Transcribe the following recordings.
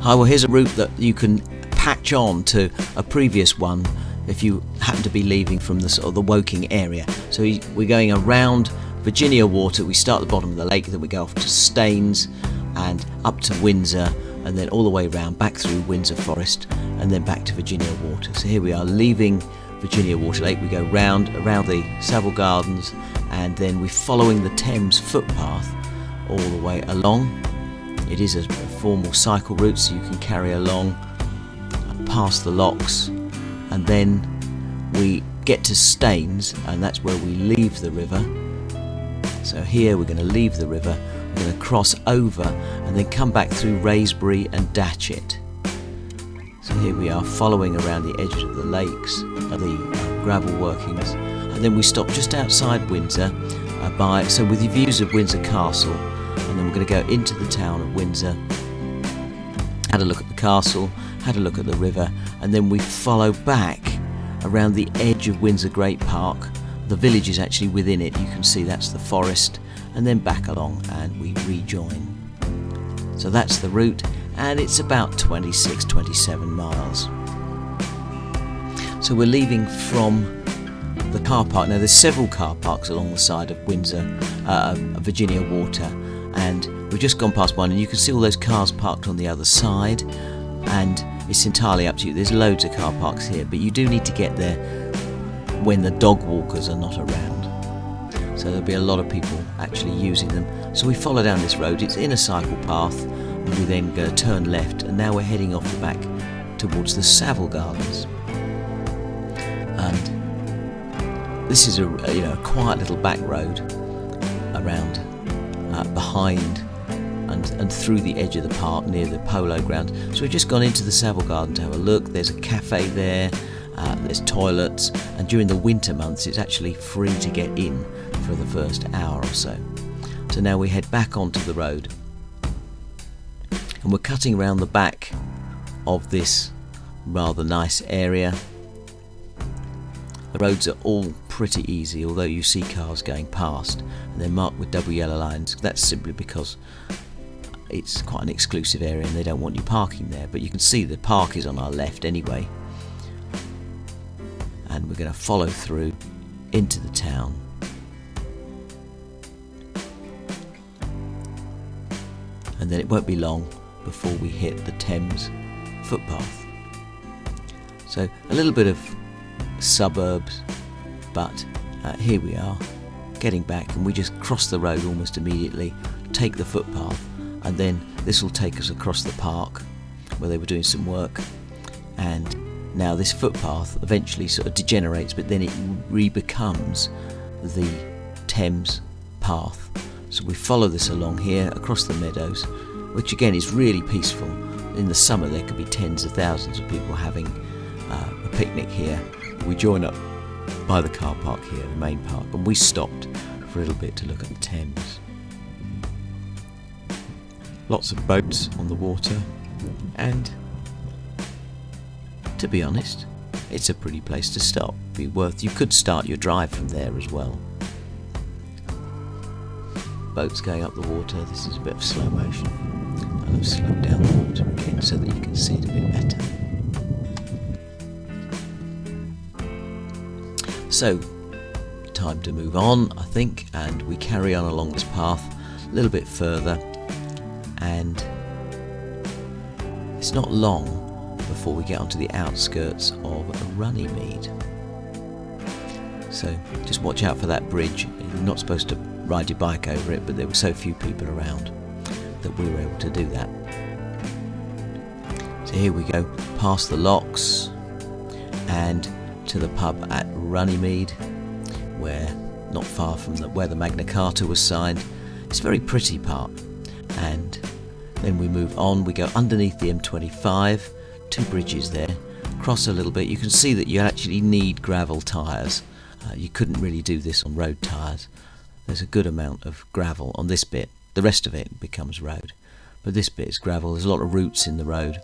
Hi, well here's a route that you can patch on to a previous one if you happen to be leaving from the sort of the Woking area. So we're going around Virginia Water. We start at the bottom of the lake, then we go off to Staines and up to Windsor, and then all the way around back through Windsor Forest and then back to Virginia Water. So here we are leaving Virginia Water Lake. We go around the Savile Gardens, and then we're following the Thames footpath all the way along. It is a formal cycle route, so you can carry along past the locks, and then we get to Staines, and that's where we leave the river. So here we're going to leave the river, we're going to cross over and then come back through Wraysbury and Datchet. So here we are following around the edges of the lakes, the gravel workings, and then we stop just outside Windsor so with your views of Windsor Castle, and then we're going to go into the town of Windsor, had a look at the castle, had a look at the river, and then we follow back around the edge of Windsor Great Park. The village is actually within it, you can see that's the forest, and then back along and we rejoin. So that's the route, and it's about 26-27 miles. So we're leaving from the car park. Now there's several car parks along the side of Windsor, Virginia Water, and we've just gone past one and you can see all those cars parked on the other side, and it's entirely up to you. There's loads of car parks here, but you do need to get there when the dog walkers are not around. So there'll be a lot of people actually using them. So we follow down this road, it's in a cycle path, and we then go turn left, and now we're heading off the back towards the Savile Gardens. And this is a quiet little back road around behind and through the edge of the park near the polo ground. So we've just gone into the Savile Garden to have a look. There's a cafe there, there's toilets, and during the winter months it's actually free to get in for the first hour or so. So now we head back onto the road, and we're cutting around the back of this rather nice area. The roads are all pretty easy, although you see cars going past, and they're marked with double yellow lines. That's simply because it's quite an exclusive area and they don't want you parking there, but you can see the park is on our left anyway. And we're going to follow through into the town. And then it won't be long before we hit the Thames footpath. So a little bit of suburbs, but here we are getting back, and we just cross the road almost immediately, take the footpath, and then this will take us across the park where they were doing some work. And now this footpath eventually sort of degenerates, but then it re-becomes the Thames path. So we follow this along here across the meadows, which again is really peaceful. In the summer there could be tens of thousands of people having a picnic here. We join up by the car park here, the main park, and we stopped for a little bit to look at the Thames. Lots of boats on the water, and to be honest, it's a pretty place to stop. You could start your drive from there as well. Boats going up the water. This is a bit of slow motion, and I've slowed down the water again so that you can see it a bit better. So, time to move on, I think, and we carry on along this path a little bit further, and it's not long before we get onto the outskirts of Runnymede. So just watch out for that bridge. You're not supposed to ride your bike over it, but there were so few people around that we were able to do that. So here we go, past the locks and to the pub at Runnymede, where not far from where the Magna Carta was signed. It's a very pretty park. And then we move on, we go underneath the M25, two bridges there, cross a little bit. You can see that you actually need gravel tyres. You couldn't really do this on road tyres. There's a good amount of gravel on this bit. The rest of it becomes road, but this bit is gravel. There's a lot of roots in the road.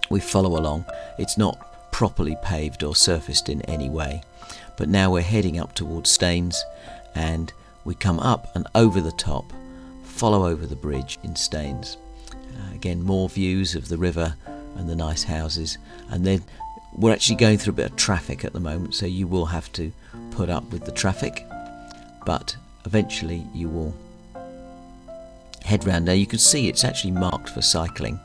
We follow along. It's not properly paved or surfaced in any way, but now we're heading up towards Staines, and we come up and over the top, follow over the bridge in Staines, Again, more views of the river and the nice houses. And then we're actually going through a bit of traffic at the moment, so you will have to put up with the traffic, but eventually you will head round. Now you can see it's actually marked for cycling,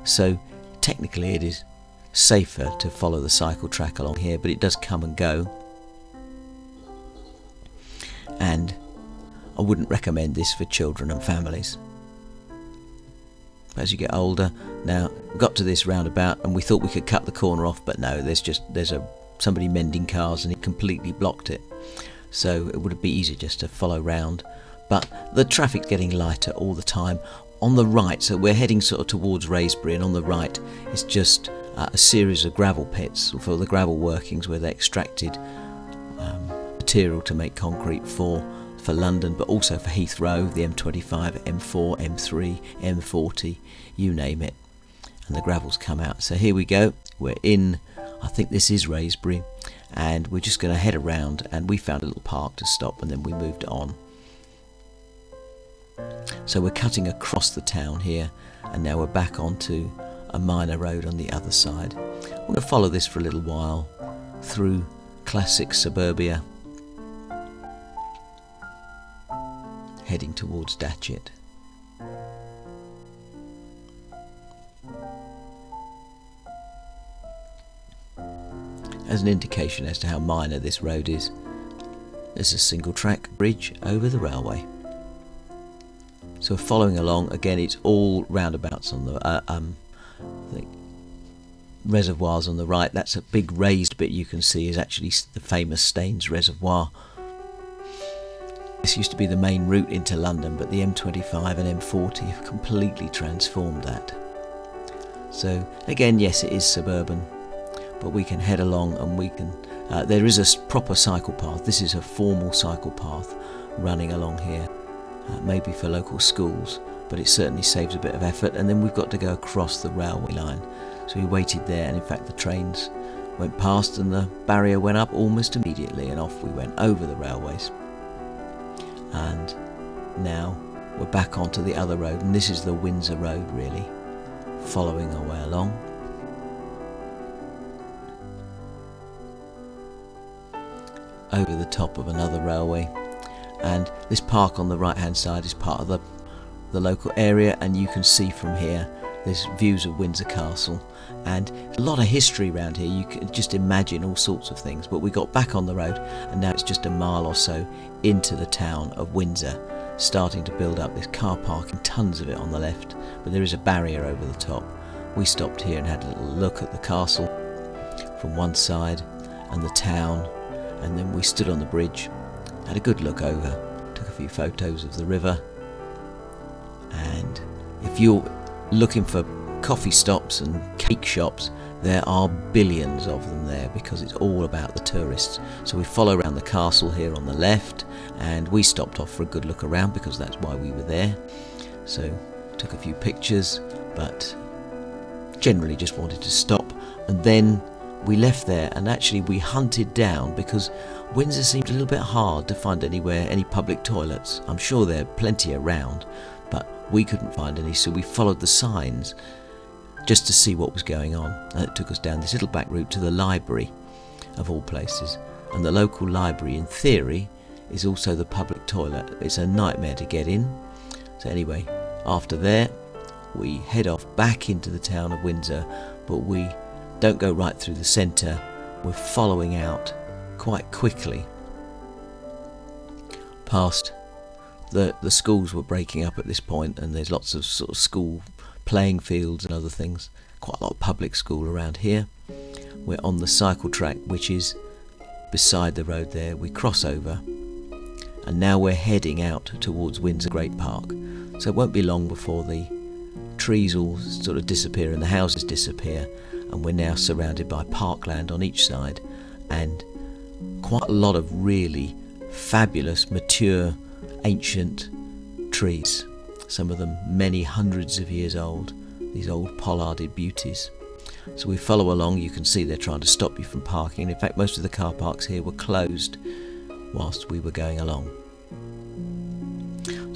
so technically it is safer to follow the cycle track along here, but it does come and go, and I wouldn't recommend this for children and families. As you get older, now we got to this roundabout and we thought we could cut the corner off, but no, there's somebody mending cars and it completely blocked it, so it would be easier just to follow round. But the traffic's getting lighter all the time. On the right, so we're heading sort of towards Wraysbury, and on the right is just a series of gravel pits for the gravel workings where they extracted material to make concrete for London, but also for Heathrow, the M25, M4, M3, M40, you name it, and the gravel's come out. So here we go, we're in, I think this is Wraysbury, and we're just going to head around, and we found a little park to stop and then we moved on. So we're cutting across the town here, and now we're back onto a minor road on the other side. We're going to follow this for a little while through classic suburbia, heading towards Datchet. As an indication as to how minor this road is, there's a single track bridge over the railway. So we're following along. Again, it's all roundabouts on the reservoirs on the right. That's a big raised bit you can see is actually the famous Staines Reservoir. This used to be the main route into London, but the M25 and M40 have completely transformed that. So again, yes, it is suburban, but we can head along and we can there is a proper cycle path. This is a formal cycle path running along here, maybe for local schools, but it certainly saves a bit of effort. And then we've got to go across the railway line, so we waited there, and in fact the trains went past and the barrier went up almost immediately, and off we went over the railways. And now we're back onto the other road, and this is the Windsor Road, really, following our way along. Over the top of another railway, and this park on the right hand side is part of the local area, and you can see from here there's views of Windsor Castle, and a lot of history around here. You can just imagine all sorts of things. But we got back on the road, and now it's just a mile or so into the town of Windsor, starting to build up this car parking, tons of it on the left, but there is a barrier over the top. We stopped here and had a little look at the castle from one side and the town, and then we stood on the bridge, had a good look over, took a few photos of the river. And if you're looking for coffee stops and cake shops, there are billions of them there, because it's all about the tourists. So we follow around the castle here on the left, and we stopped off for a good look around because that's why we were there. So took a few pictures, but generally just wanted to stop. And then we left there, and actually we hunted down, because Windsor seemed a little bit hard to find anywhere, any public toilets. I'm sure there are plenty around, but we couldn't find any, so we followed the signs just to see what was going on, and it took us down this little back route to the library, of all places. And the local library, in theory, is also the public toilet. It's a nightmare to get in. So anyway, after there we head off back into the town of Windsor, but we don't go right through the centre. We're following out quite quickly past the schools were breaking up at this point, and there's lots of sort of school playing fields and other things. Quite a lot of public school around here. We're on the cycle track, which is beside the road there. We cross over, and now we're heading out towards Windsor Great Park. So it won't be long before the trees all sort of disappear and the houses disappear, and we're now surrounded by parkland on each side, and quite a lot of really fabulous, mature, ancient trees, some of them many hundreds of years old, these old pollarded beauties. So we follow along. You can see they're trying to stop you from parking. In fact, most of the car parks here were closed whilst we were going along.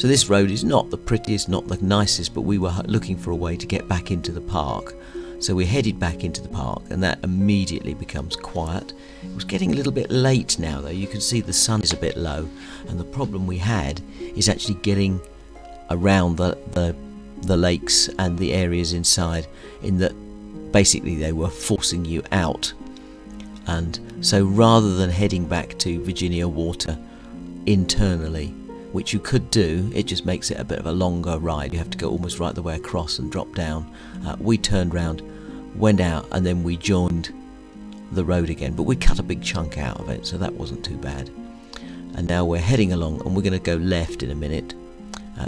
So this road is not the prettiest, not the nicest, but we were looking for a way to get back into the park. So we headed back into the park, and that immediately becomes quiet. It was getting a little bit late now, though. You can see the sun is a bit low, and the problem we had is actually getting around the lakes and the areas inside, in that basically they were forcing you out. And so rather than heading back to Virginia Water internally, which you could do, it just makes it a bit of a longer ride. You have to go almost right the way across and drop down. We turned round, went out, and then we joined the road again, but we cut a big chunk out of it, so that wasn't too bad. And now we're heading along, and we're going to go left in a minute.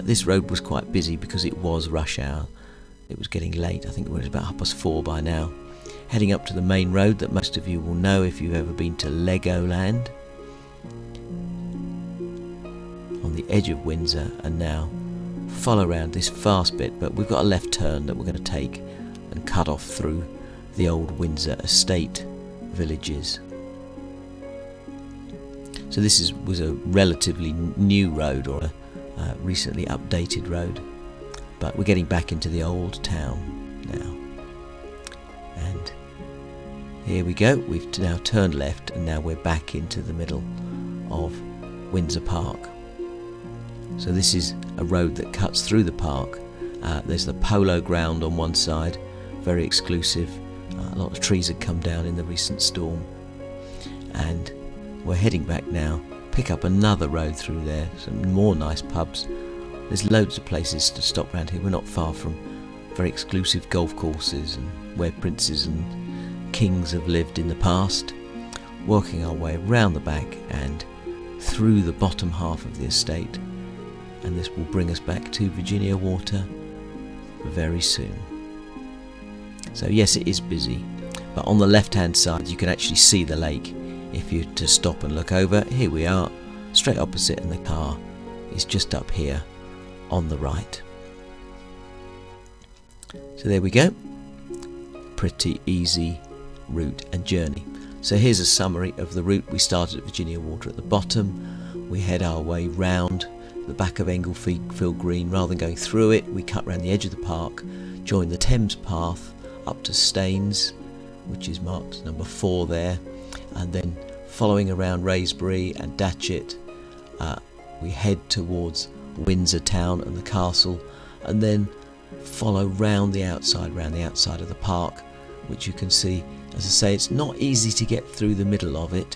This road was quite busy because it was rush hour. It was getting late. I think it was about 4:30 by now. Heading up to the main road that most of you will know if you've ever been to Legoland, on the edge of Windsor, and now follow around this fast bit, but we've got a left turn that we're going to take and cut off through the old Windsor estate villages. So this was a relatively new road, or a recently updated road, but we're getting back into the old town now. And here we go, we've now turned left, and now we're back into the middle of Windsor Park. So this is a road that cuts through the park. There's the polo ground on one side, very exclusive. A lot of trees had come down in the recent storm. And we're heading back now, pick up another road through there, some more nice pubs. There's loads of places to stop around here. We're not far from very exclusive golf courses and where princes and kings have lived in the past. Working our way round the back and through the bottom half of the estate. And this will bring us back to Virginia Water very soon. So yes, it is busy, but on the left hand side you can actually see the lake. If you to stop and look over, here we are, straight opposite, and the car is just up here on the right. So there we go, pretty easy route and journey. So here's a summary of the route. We started at Virginia Water at the bottom, we head our way round the back of Englefield Green. Rather than going through it, we cut round the edge of the park, join the Thames Path up to Staines, which is marked number 4 there, and then following around Wraysbury and Datchet, we head towards Windsor town and the castle, and then follow round the outside of the park, which you can see, as I say, it's not easy to get through the middle of it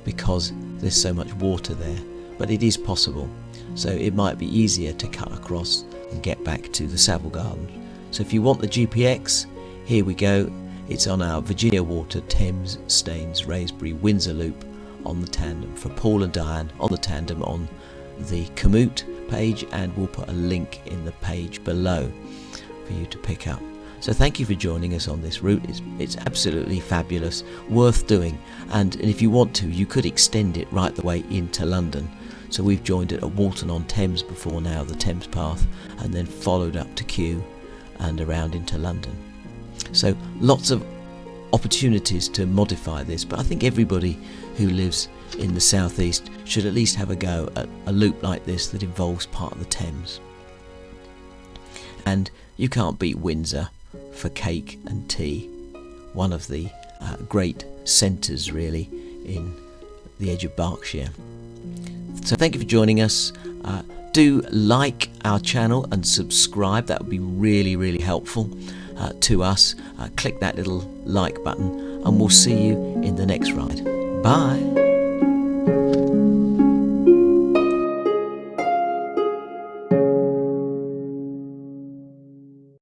because there's so much water there, but it is possible. So it might be easier to cut across and get back to the Savile Gardens. So if you want the GPX, here we go. It's on our Virginia Water, Thames, Staines, Wraysbury, Windsor loop on the tandem. For Paul and Diane on the tandem on the Komoot page, and we'll put a link in the page below for you to pick up. So thank you for joining us on this route. It's absolutely fabulous, worth doing, and if you want to, you could extend it right the way into London. So we've joined it at Walton-on-Thames before now, the Thames Path, and then followed up to Kew and around into London. So lots of opportunities to modify this, but I think everybody who lives in the southeast should at least have a go at a loop like this that involves part of the Thames. And you can't beat Windsor for cake and tea, one of the great centres really in the edge of Berkshire. So thank you for joining us. Do like our channel and subscribe. That would be really helpful to us. Click that little like button, and we'll see you in the next ride. Bye.